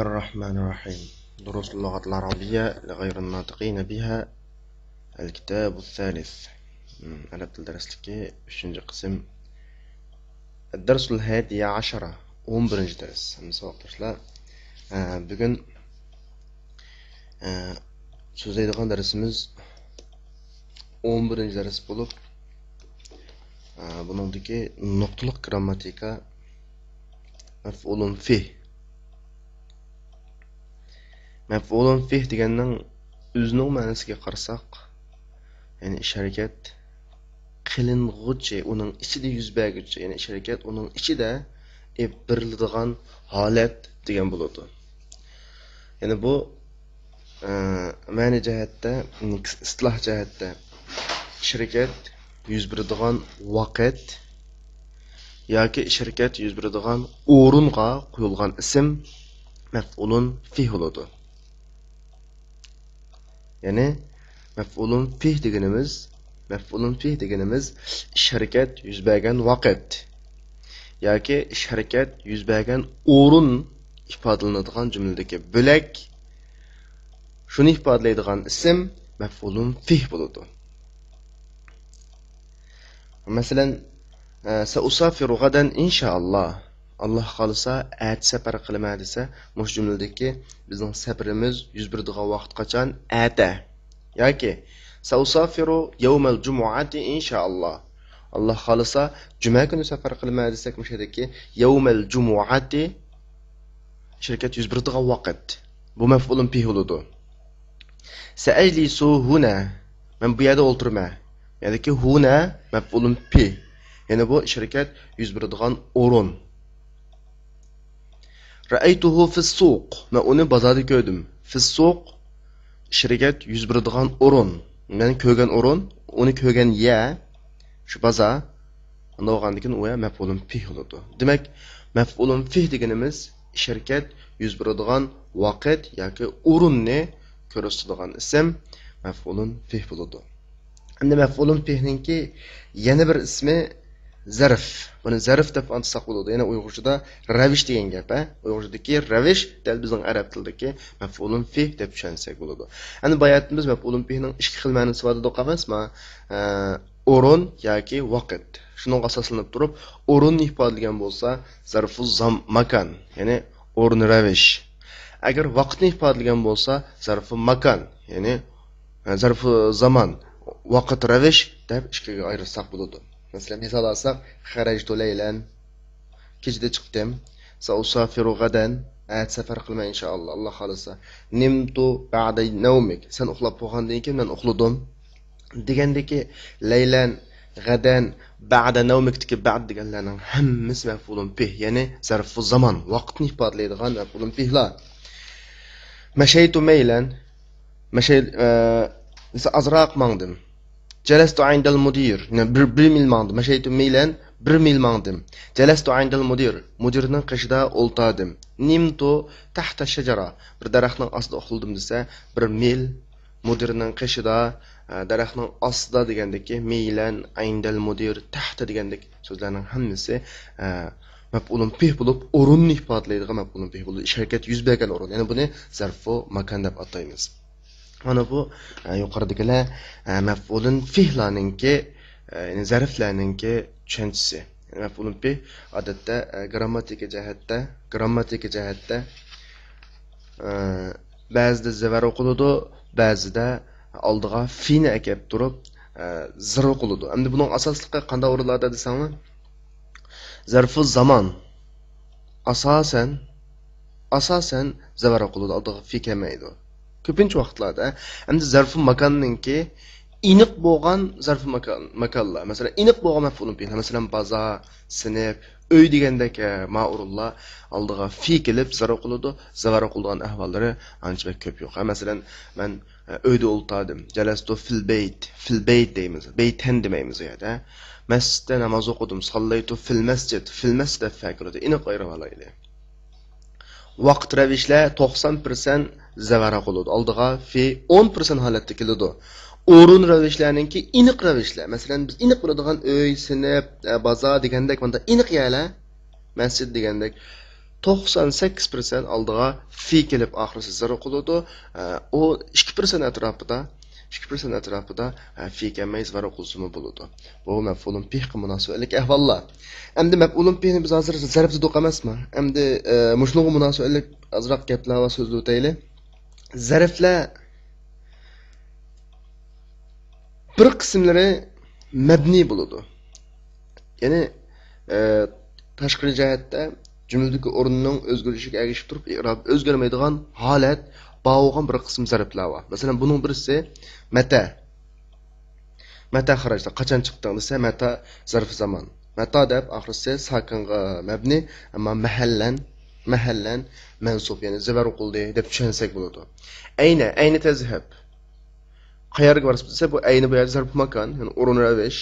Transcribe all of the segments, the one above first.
الرحمن الرحيم. دروس اللغة العربية لغير الناطقين بها. الكتاب الثالث. أنا درستك شنج قسم. الدرس الهادي عشرة 11 درس. Mesela bugün sözleydiğin dersimiz 11 ders bulup bunundaki noktalık grammatika mef'ulun fih. Mef'ulun fih deganning o'zining ma'nosiga qarasak, ya'ni ish harakat qiling'uchi, uning ichida yuz berguchi, ya'ni ish harakat uning ichida beriladigan holat degan bo'ladi. Ya'ni bu ma'ni jihatda, istiloh jihatda ish harakat yuz beradigan vaqt yoki ish harakat yuz beradigan o'ringa qo'yilgan ism mef'ulun fih bo'ladi. Yani mef'ulun fih deganimiz ish harakat yuz bergan vaqt yoki ish harakat yuz bergan o'rin ifodalanadigan jumladagi bo'lak shuni ifodalaydigan ism mef'ulun fih bo'ladi. Masalan, sa'usafiru gadan inshaalloh. Allah qalsa at safar qilaman desa, mush jumladagi bizning safarimiz yuz beradigan vaqt qachon? Ata. Yoki sa'usafiru yawmal jumu'ati inshaalloh. Allah qalsa juma kuni safar qilaman desak, mush yerdagi yawmal jumu'ati shirkat yuz beradigan vaqt. Bu maf'ulun bih bo'ladi. Sa'ajlisu huna. Men bu yerda o'tirman. Ya'ni huna maf'ulun bih. Yani bu shirkat yuz beradigan o'rin. Ra'aytuhu fis-suq. Men uni bozorda ko'rdim. Fis-suq shirkat yuz beradigan o'rin. Men ko'rgan o'rin, uni ko'rgan ya shu bozor. Unda o'g'andikin u maf'ulun fih bo'ladi. Demak, maf'ulun fih deganimiz shirkat yuz beradigan vaqt yoki o'rinni ko'rsatadigan ism maf'ulun fih bo'ladi. Endi maf'ulun fihninki yana bir ismi zarf. Buni zarf deb antasak bo'ladi. Yana Uyg'urchada ravish degan gap, Uyg'urchadagi ravish dal bizning arab tilidagi maf'ulun fih deb tushunsak bo'ladi. Endi bayatimiz maf'ulun fihning ikki xil ma'nosi bor deb qamazmi? O'rin yoki vaqt. Shuning asoslanib turib, o'rinni ifodalagan bo'lsa, zarfu makan, ya'ni o'rin ravish. Agar vaqtni ifodalagan bo'lsa, zarfu makan, ya'ni zarfu zaman, vaqt ravish deb ikkiga ayirsak bo'ladi. Mesela misal alsak, xarajtu leylen, kechda chiqdim, sausafiru gadan, at safar qilman inshaalloh, Alloh xolisa. Nimtu ba'da nawmik, sen uxlab bo'lgandan keyin men uxladim. Degandagi leylan, gadan, ba'da nawmikdagi ba'd deganlarning hammasi maf'ulun bih, ya'ni zarfu zaman, vaqtni ifodalaydigan maf'ulun bihlar. Mashaytu maylan, azraq mangdim. جلست عند المدير برميل ماندم مشيت ميلان برميل ماندم جلست عند المدير مديرنىڭ قېشىدا ئولتاردىم نمت تحت الشجرة bir daraxtning ostida uxladim desa bir mil mudirning qishida daraxtning ostida degandagi meylan ayndal mudir tahta degandek so'zlarning hammasi maf'ulun bih bo'lib o'rinni ifodalaydigan maf'ulun bih bo'lib ish harakat yuz bergan o'rin, ya'ni buni zarfu makan deb ataymiz. Mana bu yuqoridagilar maf'ulun fihlarninki, ya'ni zarflarninki tushunchasi. Maf'ulun fih odatda grammatika jihatda ba'zida zavar o'qiladi, ba'zida oldiga fini akab turib zir o'qiladi. Endi buning asosligi qanday o'rinlarda desangmi? Zarfu zaman asosan zavar o'qiladi, oldiga fi kelmaydi. Ko'pincha vaqtlarda endi zarfu makonninki iniq bo'lgan zarfu makonlar, masalan iniq bo'lgan maf'ulun bih, masalan bozor, sinf, uy degandek ma'rullar oldiga fi kelib zar o'qiladi, zavar o'qilgan ahvollari ancha ko'p yo'q. Masalan, men uyda o'tirdim, jalastu fil bayt deymiz, baytan demaymiz u yerda. Masjidda namoz o'qidim, sallaytu fil masjid faqirada iniq ayirib olaylik. Vaqt ravishlar 90% zavara qiladi. Oldiga fi 10% holatda keladi. O'rin ravishlarninki iniq ravishlar. Masalan, biz iniq bo'ladigan uy, sinf, bozor degandek, bunda iniq yerlar, masjid degandek 98% aldığa fi kelib oxirisi zir o'qiladi. O 2% atrofida 2% atrofida fi kelmay zir o'qilsimi bo'ladi. Bu maf'ulun bihga munosabatlik ahvollar. Endi maf'ulun bihni biz hozir zarfda o'qiq emasmi? Endi mushunga munosabatlik azroq gaplar va so'zlar o'taylik. Zarflar bir qismlari mabni bo'ladi. Ya'ni tashqi jihatda jumladagi o'rnining o'zgarishiga ergashib turib, i'rob o'zgarmaydigan holat bo'lgan bir qism zarflar bor. Masalan, buning birisi mata. Mata xarajda qachon chiqding desa, mata zarf zamon. Mata deb oxirisi sakinga mabni, ammo mahallan mansub, ya'ni zavar qildi deb tushunsak bo'ladi. Ayni tazhab. Qayerga borib desa, bu ayni bu yerda zarf makon, ya'ni o'rin ravish.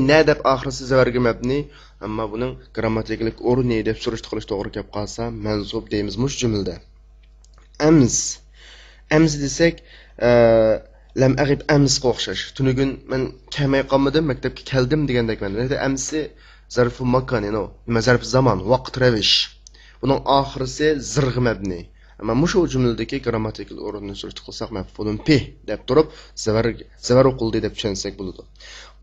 Ne deb oxirisi zavarga mabni, ammo buning grammatikalik o'rni deb surishti qilish to'g'ri kelib qolsa, mansub deymiz mush jumlada. Ams desak, lam ag'ib amsga o'xshash. Tunugun men kelmay qolmadim, maktabga keldim degandek mana. Amsi zarfu makon, ya'ni nima zarf zamon, vaqt ravish. Buning oxirisi zirg mabni. Ammo mushu jumladagi grammatikal o'rnini surishti qilsak, maf'ulun bih deb turib, zavar o'qildi deb tushunsak bo'ladi.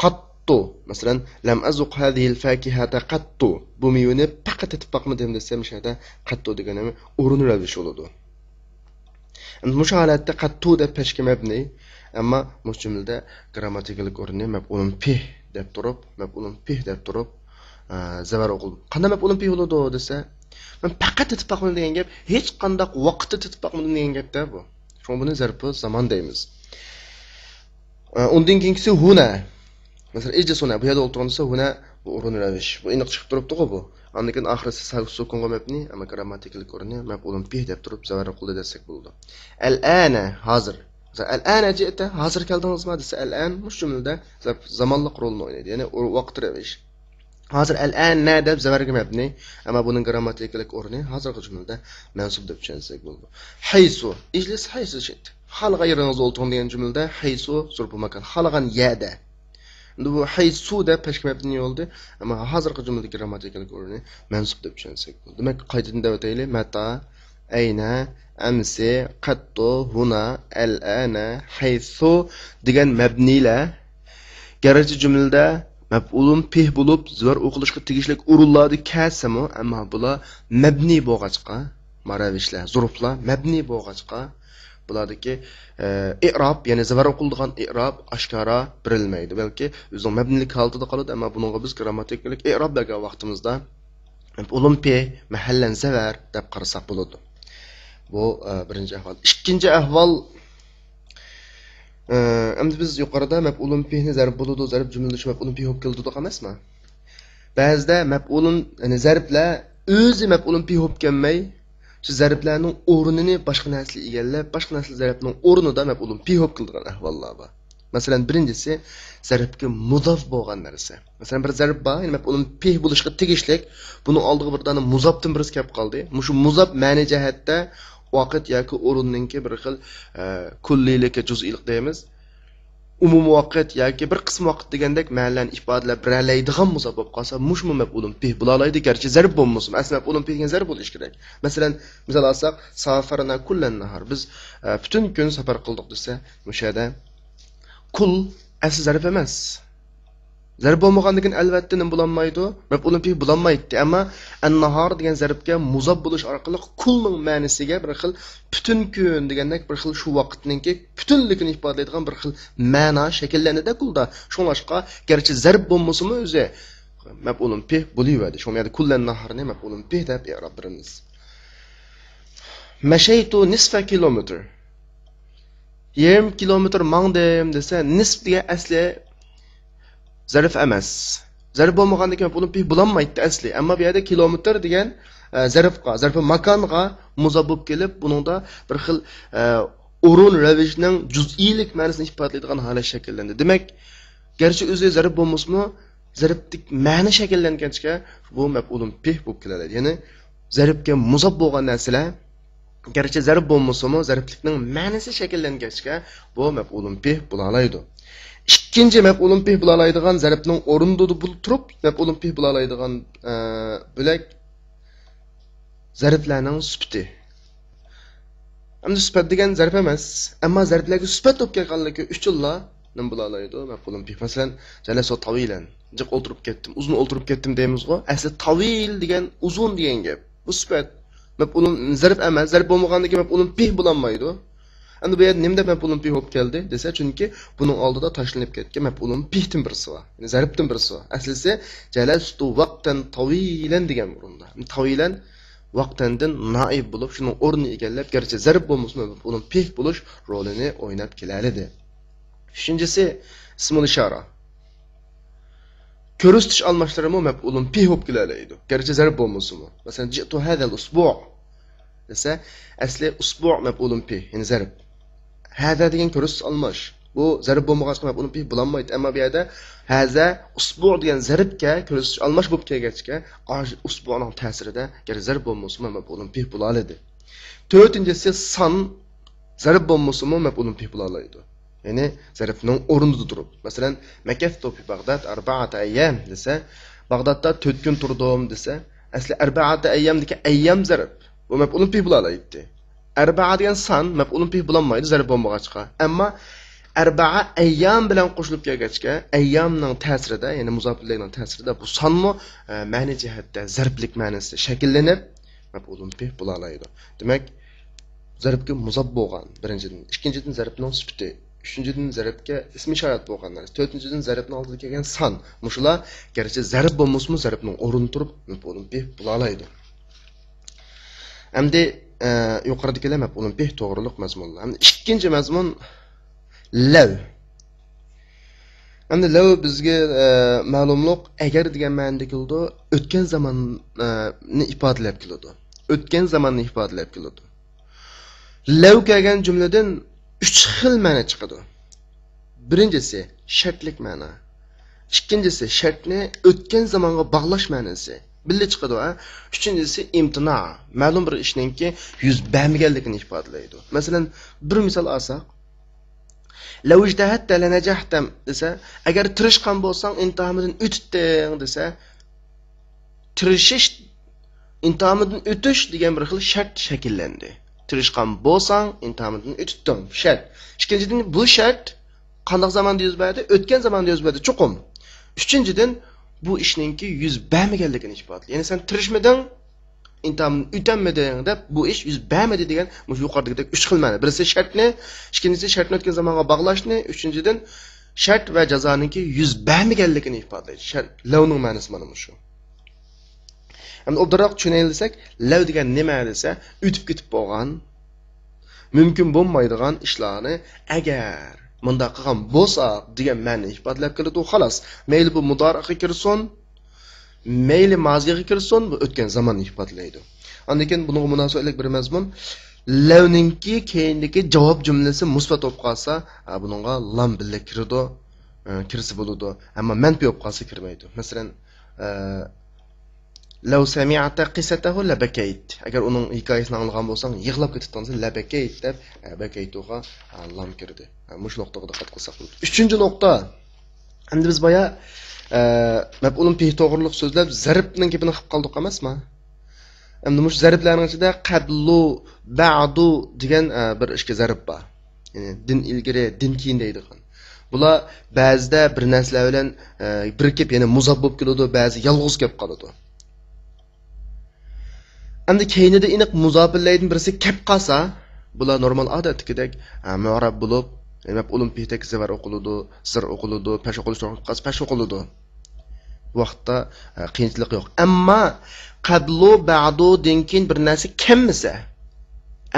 Qattu, masalan, lam azuq hadhihi al-fakihata qattu. Bu mevani faqat tetib baqmadim desam, shada qattu deganimi o'rin ravish bo'ladi. Endi mush holatda qattu deb peshga mabni, ammo mush jumlada grammatikalik o'rni maf'ulun bih deb turib, zavar o'qildi. Qanday maf'ulun bih bo'ladi desa, men faqat tetib baqmadim degan gap, hech qanday vaqtda tetib baqmadim degan gapda bu. Shuni buni zarfi zamon deymiz. Undan keyingisi huna. Masalan, ijsuna bu yerda o'tirgansa huna bu o'rin ravish. Bu aniq chiqib turibdi-ku bu. Ondan keyin oxirisi sukunga mabni, ammo grammatikalik o'rni maf'ulun bih deb turib zavar qildi desak bo'ladi. Al-ana hozir. Masalan, al-ana ji'ta hozir keldingizmi desa, al-an mush jumlada zamonliq rolni o'ynaydi. Ya'ni vaqt ravish. Hozir al-ana deb zavarga mabni, ammo buning grammatikalik o'rni hozirgi jumlada mansub deb tushunsak bo'ladi. Haysu, ijlis haysu shit. Xalqa yeringiz o'ltiring degan jumlada haysu zurbu makan, xalqan yada. Endi bu haysu deb peshga mabni bo'ldi, ammo hozirgi jumladagi grammatikalik o'rni mansub deb tushunsak bo'ladi. Demak, qaytadan deb o'taylik. Mata, ayna, amsi, qattu, huna, al-ana, haysu degan mabnilar garchi jumlada maf'ulun bih bo'lib, zavar o'qilishga tegishli o'rinlarda kasimi, ammo bular mabni bo'lg'achqa, maravishlar, zurflar mabni bo'lg'achqa, bulardagi i'rob, ya'ni zavar o'qiladigan i'rob oshkora berilmaydi. Balki o'zining mabnilik holatida qoladi, ammo buningga biz grammatikalik i'rob bergan vaqtimizda maf'ulun bih mahallan zavar deb qarasak bo'ladi. Bu birinchi ahvol. Ikkinchi ahvol, endi biz yuqorida maf'ulun bihni zarf bo'ladi, zarf jumlada shu maf'ulun bih bo'lib keldi dedik emasmi? Ba'zida maf'ulun, ya'ni zarflar o'zi maf'ulun bih bo'lib kelmay, shu zarflarning o'rnini boshqa narsa egallab, boshqa narsa zarfning o'rnida maf'ulun bih bo'lib kelgan ahvollar bor. Masalan, birinchisi zarfga muzof bo'lgan narsa. Masalan, bir zarf bor, ya'ni maf'ulun bih bo'lishga tegishli, buni oldiga bir dona muzofdan birisi kelib qoldi. Shu muzof ma'ni jihatda vaqt yoki o'rinninki bir xil kulliylikka juz'iylik deymiz. Umumiy vaqt yoki bir qism vaqt degandek ma'nolarni ifodalab beralaydigan muzof bo'lib qolsa, mushmu maf'ulun bih bo'lalaydi, garchi zarf bo'lmasin. Aslida maf'ulun bihga zarf bo'lish kerak. Masalan, misol olsak, safarna kullan nahar. Biz butun kun safar qildik desa, mushada kul asl zarf emas. Zarf bo'lmagandan keyin albatta nima bo'lmaydi? Maf'ulun bih bo'lmaydi. Ammo an-nahar degan zarfga muzof bo'lish orqali kulning ma'nosiga bir xil butun kun degandek bir xil shu vaqtninki butunligini ifodalaydigan bir xil ma'no shakllanadi kulda. Shunlashqa garchi zarf bo'lmasa-mu o'zi maf'ulun bih bo'laveradi. Shu yerda kullan naharni maf'ulun bih deb i'rob beramiz. Mashaytu nisfa kilometr. 20 kilometr mangdim desa, nisf degan asli zarf emas. Zarf bo'lmagandan keyin maf'ulun bih bo'lmaydi asli. Ammo bu yerda kilometr degan zarfi makonga muzof bo'lib kelib, buningda bir xil o'rin ravishning juz'iylik ma'nosini ifodalaydigan holat shakllandi. Demak, garchi o'zi zarf bo'lmasmi, zarflik ma'no shakllangancha bu maf'ulun bih bo'lib keladi. Ya'ni zarfga muzof bo'lgan narsalar garchi zarf bo'lmasa-mu, zarflikning ma'nosi shakllangancha bu maf'ulun bih bo'la oladi. İkinci maf'ulun bih bo'lalaydigan zarfning o'rnida turib, maf'ulun bih bo'lalaydigan bo'lak zarflarning sifati. Endi sifat degan zarf emas, ammo zarflarga sifat bo'lib kelganligi uchunla nima bo'la oladi? Maf'ulun bih. Masalan, jalasu tawilan. Jiq o'tirib ketdim, uzun o'tirib ketdim deymiz-ku. Asli tawil degan uzun degan gap. Bu sifat. Maf'ulun zarf emas, zarf bo'lmagandan keyin maf'ulun bih bo'lolmaydi. Endi bu yerda nimda maf'ulun bih bo'lib keldi desa, chunki buning oldida tashlanib ketgan maf'ulun bihdan birisi bor. Ya'ni zarfdan birisi bor. Aslisi jalastu vaqtan tawilan degan o'rinda. Tawilan vaqtandan naib bo'lib, shuni o'rnini egallab, garchi zarf bo'lmasa, maf'ulun bih bo'lish rolini o'ynab keladi. Uchinchisi ismul ishara. Ko'rsatish almashtirma maf'ulun bih bo'lib keladi. Garchi zarf bo'lmasa-mu. Masalan, ji'tu hadal usbu' desa, asli usbu' maf'ulun bih, ya'ni zarf. Hada degan ko'rsatish almash. Bu zarf bo'lmag'ach maf'ulun bih bo'lolmaydi. Ammo bu yerda haza usbu' degan zarfga ko'rsatish almash bo'lib kelgachga, usbu'ning ta'sirida garchi zarf bo'lmasa, maf'ulun bih bo'la oladi. To'rtinchisi son zarf bo'lmasa, maf'ulun bih bo'la oladi. Ya'ni zarfning o'rnida turib. Masalan, makaftu fi Bag'dad 4 ayyam desa, Bag'dadda 4 kun turdim desa, asli 4 ayyam degan ayyam zarf. Bu maf'ulun bih bo'la oladi. 4 degan son maf'ulun bih bo'lolmaydi zarf bo'lmag'achqa. Ammo 4 ayyam bilan qo'shilib kelgachga, ayyamning ta'sirida, ya'ni muzofirlikning ta'sirida bu sonmi ma'ni jihatda zarflik ma'nosi shakllanib maf'ulun bih bo'la oladi. Demak, zarfga muzob bo'lgan birinchidan, ikkinchidan zarfning sifati, uchinchidan zarfga ismi ishorat bo'lganlar, to'rtinchidan zarfning oldida kelgan son. Mushular garchi zarf bo'lmasa-mu zarfning o'rnida turib maf'ulun bih bo'la oladi. Endi yuqoridagilar maf'ulun bih to'g'riliq mazmunlar. Endi ikkinchi mazmun lav. Endi lav bizga ma'lumlik agar degan ma'noda keldi, o'tgan zamonni ifodalab keladi. O'tgan zamonni ifodalab keladi. Lav kelgan jumladan 3 xil ma'no chiqadi. Birinchisi shartlik ma'no. Ikkinchisi shartni o'tgan zamonga bog'lash ma'nosi. Birga chiqadi va uchinchisi imtino. Ma'lum bir ishningki yuz bermaganligini ifodalaydi. Masalan, bir misol olsak, law ijtahatta lanajahtam desa, agar tirishgan bo'lsang imtihondan o'tding desa, tirishish imtihondan o'tish degan bir xil shart shakllandi. Tirishgan bo'lsang imtihondan o'tding, shart. Ikkinchidan bu shart qanday zamonda yuz berdi? O'tgan zamonda yuz berdi, chuqum. Uchinchidan bu ishningki yuz bermaganligini ifodalaydi. Ya'ni sen tirishmading, imtihondan o'tolmading deb bu ish yuz bermadi degan mush yuqoridagidek 3 xil ma'no. Birisi shartni, ikkinchisi shartni o'tgan zamonga bog'lashni, uchinchidan shart va jazoninki yuz bermaganligini ifodalaydi. Shart lavning ma'nosi mana shu. Endi obdaroq tushunaylik, lav degan nima desa, o'tib ketib bo'lgan, mumkin bo'lmaydigan ishlarni agar bunda qilgan bo'lsa degan ma'no ifodalab keladi, xolos. Mayli bu mudoriga kirsin, mayli moziga kirsin, bu o'tgan zamonni ifodalaydi. Lekin bunga munosabatlik bir mazmun lavninki keyindagi javob jumlasi musbat bo'lib qolsa, buningga lam bilan kiradi, kirsa bo'ladi. Ammo manfi bo'lib qolsa kirmaydi. Masalan, law sami'ta qissatahu labakayt. Agar uning hikoyasini anglagan bo'lsang, yig'lab ketibsansa labakayt deb bakaytuga lam kirdi. Mush nuqtaga diqqat qilsak bo'ladi. 3-nuqta. Endi biz boya maf'ulun bih to'g'riliq so'zlab zarfning gapini qilib qoldik emasmi? Endi mush zarflarning ichida qablu, ba'du degan bir ishga zarf bor. Ya'ni din ilgari, din keyin deydigan. Bular ba'zida bir narsalar bilan birikib, ya'ni muzob bo'lib keladi, ba'zi yolg'iz kelib qoladi. Endi keynida aniq muzofillardan birisi kelib qolsa, bular normal odatdagidek mu'rab bo'lib, maf'ulun bihda var o'qiladi, sir o'qiladi, pash o'qilish to'g'ri pash o'qiladi. Bu vaqtda qiyinchilik yo'q. Ammo qablu ba'du dan keyin bir narsa kelmasa,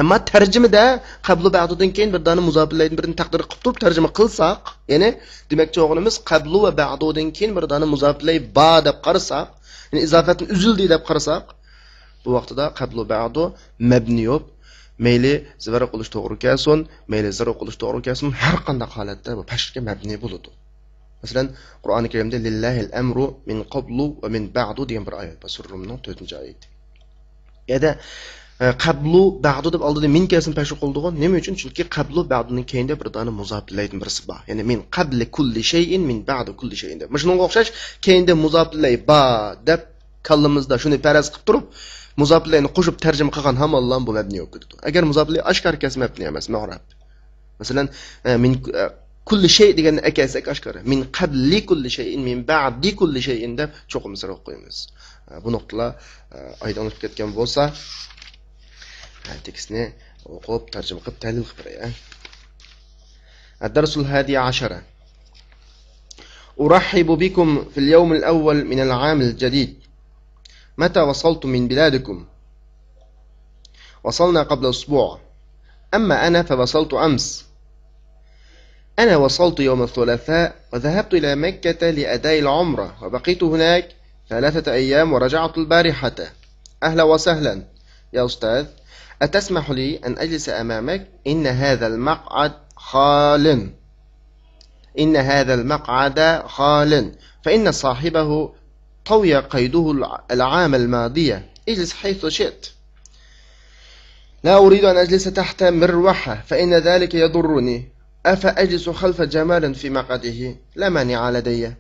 ammo tarjimada qablu ba'dudan keyin bir dona muzofillardan birini taqdir qilib turib tarjima qilsak, ya'ni demakchi o'g'limiz qablu va ba'dudan keyin bir dona muzofillar ba deb qarasak, ya'ni izofatni uzildi deb qarasak, bu vaqtda qablu ba'du mabni yo'q. Mayli zivara qilish to'g'ri kelsin, mayli zira qilish to'g'ri kelsin, har qanday holatda bu pashga mabni bo'ladi. Masalan, Qur'oni Karimda lillahil amru min qablu va min ba'du degan bir oyat bor, Surrumning 4-oyati. Ya'ni qablu ba'du deb oldida min kelsin pash qildigan. Nima uchun? Chunki qablu ba'duning keyinda bir dona muzofillardan birisi bor. Ya'ni min qabli kulli shay'in min ba'du kulli shay'in deb. Shunga o'xshash keyinda muzofillar bor deb kallamizda shuni faraz qilib turib, muzoflarni qo'shib tarjima qilgan hammollar bu mabni o'qidi. Agar muzoflar oshkor kelsa mabni emas, ma'rab. Masalan, min kulli shay deganni akasak oshkor. Min qabli kulli shay'in, min ba'di kulli shay'in deb cho'qimsira qo'yamiz. Bu nuqtalar aydınlık ketgan bo'lsa, tekstni o'qib, tarjima qilib, tahlil qilib beraylik. الدرس الهادي عشر. أرحب بكم في اليوم الأول من العام الجديد. متى وصلتم من بلادكم؟ وصلنا قبل أسبوع. أما أنا فوصلت أمس. أنا وصلت يوم الثلاثاء وذهبت إلى مكة لأداء العمرة وبقيت هناك 3 أيام ورجعت البارحة. أهلا وسهلا يا أستاذ، أتسمح لي أن أجلس أمامك؟ إن هذا المقعد خال. إن هذا المقعد خال، فإن صاحبه طوي قيده العام الماضي. اجلس حيث شئت. لا أريد أن أجلس تحت مروحة فإن ذلك يضرني. أفأجلس خلف جمال في مقعده؟ لا مانع لدي.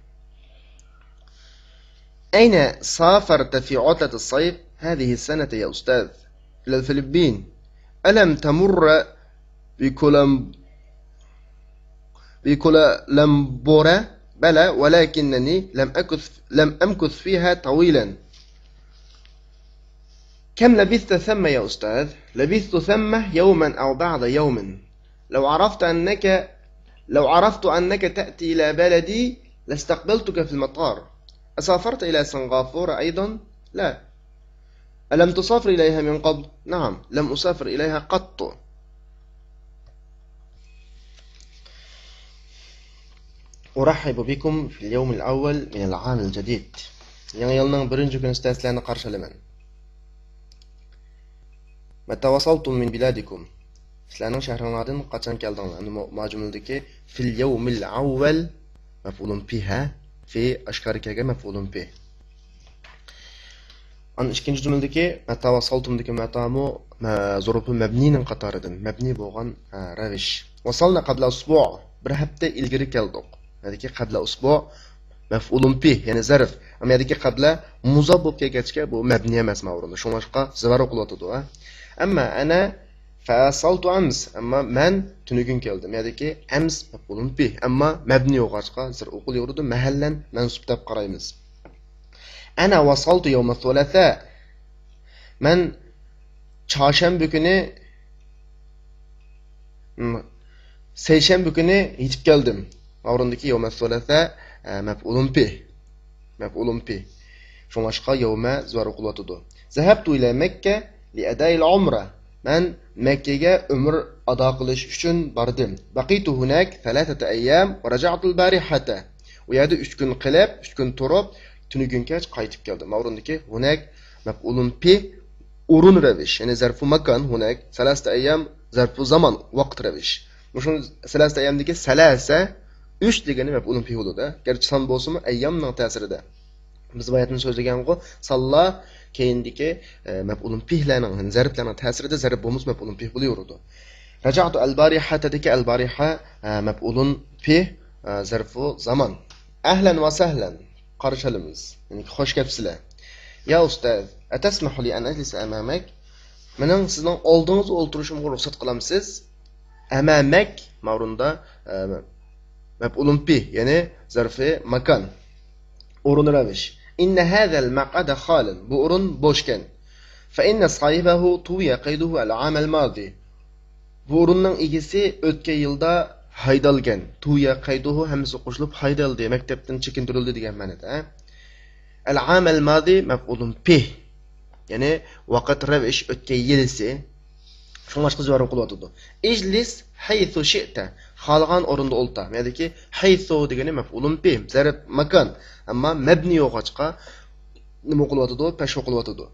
أين سافرت في عطلة الصيف هذه السنة يا أستاذ؟ إلى الفلبين. ألم تمر بكولالمبورا؟ بلى، ولكنني لم أمكث فيها طويلا. كم لبثت ثم يا أستاذ؟ لبثت ثم يوما أو بعض يوم. لو عرفت أنك تأتي إلى بلدي لاستقبلتك في المطار. أسافرت إلى سنغافورة أيضا؟ لا. ألم تسافر إليها من قبل؟ نعم، لم أسافر إليها قط. أرحب بكم في اليوم الأول من العام الجديد. يعني يلنن برنجو كن استاسلان قرش لمن. متى وصلتم من بلادكم؟ سلانن شهرنادن قاچان كالدыңlar. Majumildeki fil yevmil avvel mef'ulun biha fi aşkarı kelgen mef'ulun bi. An ikinci cümledeki meta vasaltumdaki metamu zorufu mebninin qatarıdan. Mebni bo'lgan ravish. Vasalna qabla usbu'. Bir hafta ilgari keldik. Ya'ni qabla usbu' mef'ulun bi, ya'ni zarf. Ama ya'ni qabla muzab bo'lib kelgachga bu mebni emas ma'runda. Shunga zivar o'qilatadi. Amma ana fasaltu ams, amma men tunugün keldim. Ya'ni ams mef'ulun bi, amma mebni o'qachqa zir o'qilaverdi. Mahallan mansub deb qaraymiz. Ana vasaltu yawm al-thulatha. Men çarşamba günü seyşembe günü yetib keldim. O'rindagi yawm al-thulatha mef'ulun bi. Mef'ulun bi. Şoňaşqa yawma zvar o'qilatadi. Zahabtu ila Mekke li ada'il umra. Men Mekke'ge ömür ada qilish uchun bardim. Baqitu hunak 3 ayyam va raja'tu al-barihata. U yerda 3 kun qilib, 3 kun turib, tunugünkech qaytib keldim. O'rindagi hunak mef'ulun bi urun ravish, ya'ni zarfu makan hunak 3 ayyam zarfu zaman vaqt ravish. Mushun 3 ayyamdagi salasa 3 degani mef'ulun bi bo'ladi. Gerçi san bo'lsa-mu ayyamning ta'sirida. Biz bayatni so'zlagan-ku, salla keyindiki mef'ulun bihlarning zarflarning ta'sirida zarf bo'lmas mef'ulun bih bo'laveradi. Raja'tu al-barihatadagi al-bariha mef'ulun bih zarfu zaman. Ahlan va sahlan. Qarşılımız. Yani hoş kelibsizlar. Ya ustaz, atasmahu li an ajlisa amamak? Mening sizning oldingizda o'tirishimga ruxsat qilamsiz? Amamak ma'runda mef'ulun bih, ya'ni zarfi makan. O'rin ravish. Inna hadha al-maq'ada khalin. Bu o'rin bo'shkan. Fa inna sahibahu tuwiya qayduhu al-'am al-madi. Bu o'rinning egisi o'tgan yilda haydalgan. Tuwiya qayduhu hamsi qo'shilib haydaldi, maktabdan chekintirildi degan ma'noda. Al-'am al-madi maf'ulun bih. Ya'ni vaqt ravish o'tgan yilsi. Shunga qizlar o'qilyotdi. Ijlis haythu shi'ta. Xalqan o'rinda o'lta. Ya'ni haythu degani maf'ulun bih, zarf makan. Amma mabni yo'qachqa nima o'qilyotdi? Pesh o'qilyotdi.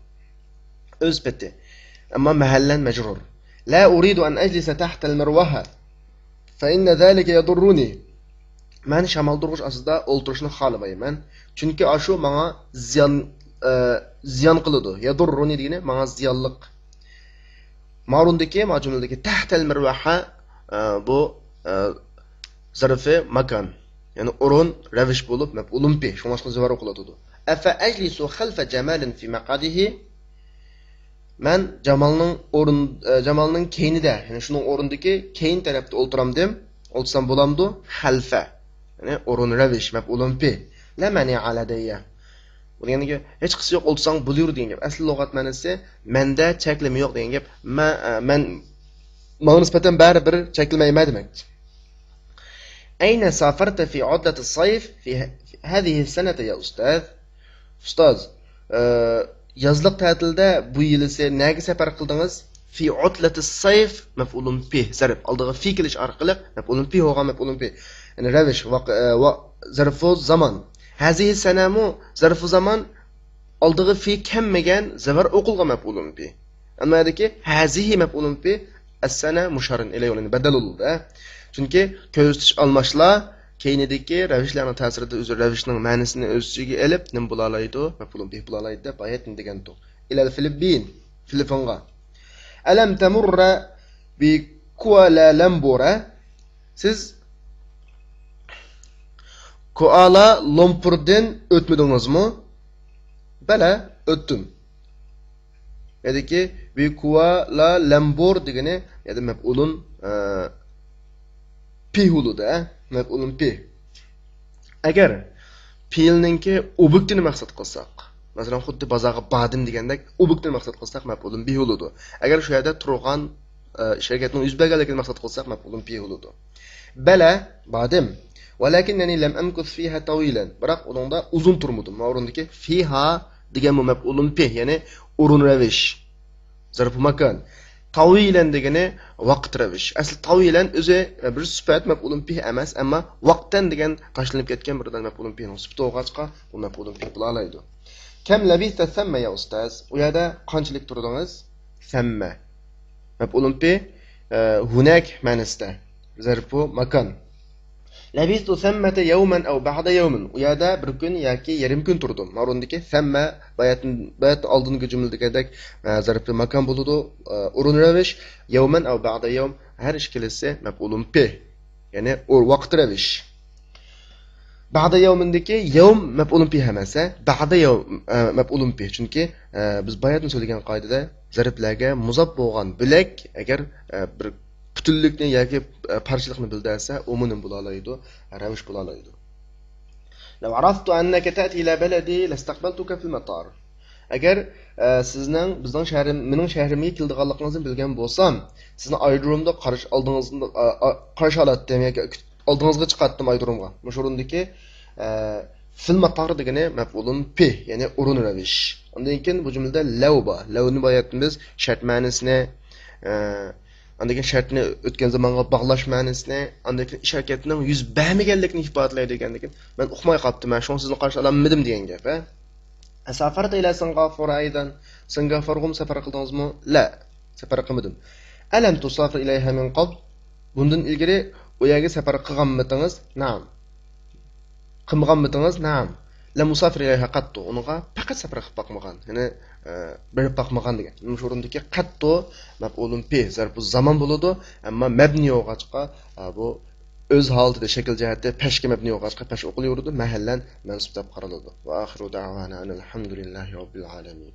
O'z peti. Amma mahallan majrur. La uridu an ajlisa tahta al-marwaha fa inna zalika yadurruni. Men shamol turg'ish asida o'ltirishni xohlamayman. Chunki ashu menga ziyon qiladi. Yadurruni degani menga ziyonliq. Ma'rundagi majumladagi tahta al-marwaha bu zarfi makan. Yani o'rin ravish bo'lib maf'ulun bih, shunga zivar o'qilatadi. Afa ajlisu khalfa jamalin fi maqadihi? Men Jamalning keynida, ya'ni shuning o'rindagi keyin tarafda o'ltiramdim. O'lsam bo'lamdi? Halfa. Ya'ni o'rin ravish maf'ulun fi. La mani aladayya. Bu degani hech qisi yo'q o'lsang bo'lar degan gap. Asl lug'at ma'nosi menda cheklama yo'q degan gap. Men menga nisbatan baribir chekilmayma demak. Ayna safarta fi uddat as-sayf fi hadhihi as-sanata ya ustaz? Ustoz, yazliq ta'tilda bu yili siz nega safar qildingiz? Fi udlat as-sayf maf'ulun bih. Zarf oldiga fi kelish orqali maf'ulun bih bo'lgan maf'ulun bih. Ya'ni ravish va zarfu zaman. Hazihi sanamu zarfu zaman oldiga fi kelmagan zavar o'qilgan maf'ulun bih. Ammo yerdagi hazihi maf'ulun bih as-sana musharin ilayhi badal bo'ldi. Chunki ko'rsatish almashlar keynidagi ravishlarning ta'sirida o'zi ravishning ma'nosini o'z ichiga olib nim bo'la oladi, maf'ulun bih bo'la oladi deb oyat degan to. Ilal Filippin, Filippinga. Alam tamurra bi Kuala Lumpur. Siz Kuala Lumpurdan o'tmadingizmi? Bala, o'tdim. Ya'ni bi Kuala Lumpur degani, ya'ni maf'ulun pi huluda, maf'ulun pi. Agar fi'lninki obyektini maqsad qilsak, masalan xuddi bazaga badim degandek obyektini maqsad qilsak maf'ulun bi huludu. Agar shu yerda turgan sharikatning yuz berganligini maqsad qilsak maf'ulun pi huludu. Bala badim, walakinni lam amkuth fiha tawilan. Biroq unda uzun turmadim. O'rindagi fiha degan maf'ulun pi, ya'ni o'rin ravish. Zarf makan. Tawilan degani vaqt ravish. Asli tawilan o'zi bir sifat maf'ulun bih emas, ammo vaqtdan degan tashlanib ketgan birdan maf'ulun bihning sifati bo'lg'achqa bu maf'ulun bih bo'la oladi. Kam labista thamma ya ustaz? U yerda qanchalik turdingiz? Thamma. Maf'ulun bih hunak ma'nosida. Zarfu makan. Labistu thammata yawman aw ba'da yawmin. U yerda bir kun yoki yarim kun turdim. O'rindagi thamma bayat oldingi jumladagidek zarfi makan bo'ladi. O'rin ravish yawman aw ba'da yawm har ishkilisi maf'ulun bih. Ya'ni vaqt ravish. Ba'da yawmindagi yawm maf'ulun bih emas, ba'da yawm maf'ulun bih. Chunki biz bayatni söylegan qoidada zarflarga muzab bo'lgan bilak agar bir bütünlükni yoki parchalikni bildirsa, umuman bo'la oladi, ravish bo'la oladi. Law araftu annaka ta'ti ila baladi lastaqbaltuka fil matar. Agar sizning bizning shahrim, mening shahrimga keldiganligingizni bilgan bo'lsam, sizni aerodromda qarshi olatdim yoki oldingizga chiqatdim aerodromga. Mushurundagi fil matar degani maf'ulun pi, ya'ni o'rin ravish. Undan keyin bu jumlada lawba, lawni bayatimiz shart ma'nosini andagi shartni o'tgan zamonga bog'lash ma'nosini, andagi ish harakatining yuz bermaganligini ifodalaydi ekanligin men uqmay qolibdim. Men shuni sizni qarshi ololmadim degan gap, ha. Safarda ila Singapur aydan Singapurga safar qildingizmi? La, safar qilmadim. Alam tusafir ilayha min qabl? Bundan ilgari u yerga safar qilganmidingiz? Na'am. Qilmaganmidingiz? Na'am. La musafir ilayha qattu. Unga faqat safar qilib boqmagan. Ya'ni bir boqmagan degan. Shu o'rindagi qattu maf'ulun pi zarfu zaman bo'ladi, ammo mabni bo'lg'achqa bu o'z holida shakl jihatda pashga mabni bo'lg'achqa pash o'qilaveradi, mahallan mansub deb qaraladi. Va oxiru da'vana alhamdulillahi robbil alamin.